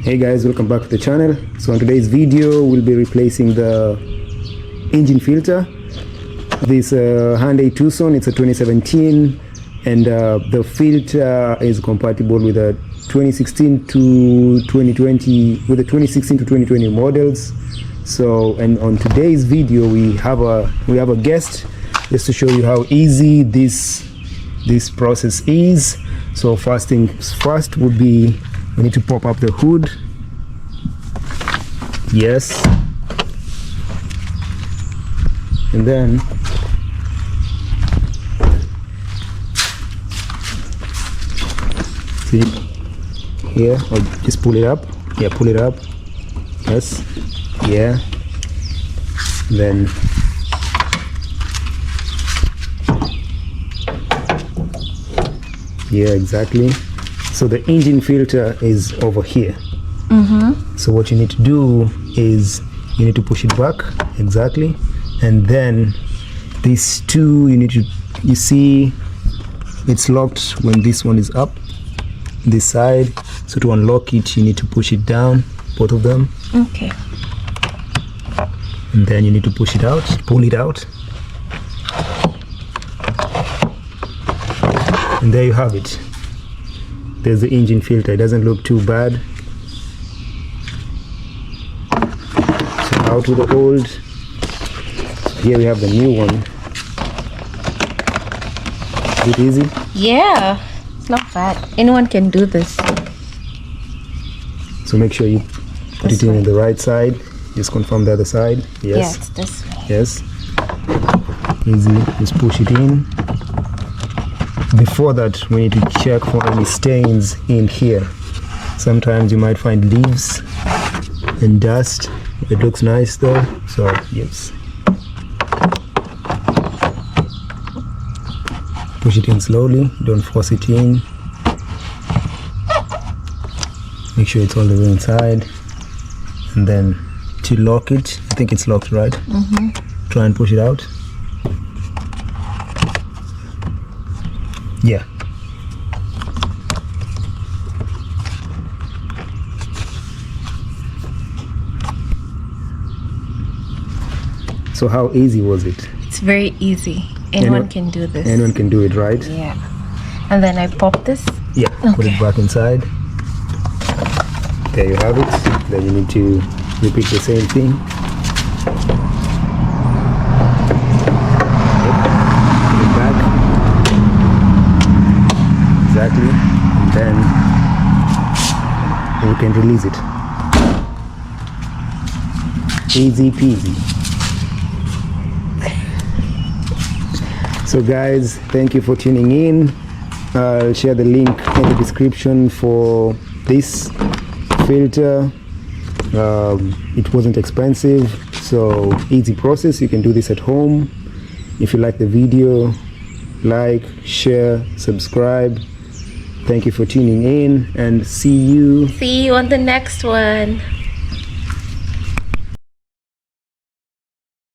Hey guys, welcome back to the channel. So in today's video we'll be replacing the engine filter. This Hyundai Tucson, it's a 2017, and the filter is compatible with a 2016 to 2020, with the 2016 to 2020 models. So, and on today's video we have a guest just to show you how easy this process is. So first things first would be, we need to pop up the hood. Yes. And then see here, or just pull it up. Yeah, pull it up. Yes. Yeah. Then yeah, exactly. So the engine filter is over here. So what you need to do is you need to push it back, exactly, and then these two, you see it's locked when this one is up this side. So to unlock it you need to push it down, both of them. Okay. And then you need to push it out, pull it out, and there you have it. There's the engine filter. It doesn't look too bad. So out with the old. Here we have the new one. Is it easy? Yeah, it's not bad. Anyone can do this. So make sure you put it in on the right side. Just confirm the other side. Yes. Yeah, it's this way. Yes. Easy. Just push it in. Before that, we need to check for any stains in here. Sometimes you might find leaves and dust. It looks nice though, so yes. Push it in slowly, don't force it in. Make sure it's all the way inside. And then to lock it, I think it's locked, right? Try and push it out. Yeah. So how easy was it? It's very easy. Anyone can do this. Anyone can do it, right? Yeah. And then I pop this. Yeah. Put it back inside. There you have it. Then you need to repeat the same thing. Put it back. Exactly. And then you can release it. Easy peasy. So guys, thank you for tuning in. I'll share the link in the description for this filter. It wasn't expensive, so easy process. You can do this at home. If you like the video, like, share, subscribe. Thank you for tuning in, and see you on the next one.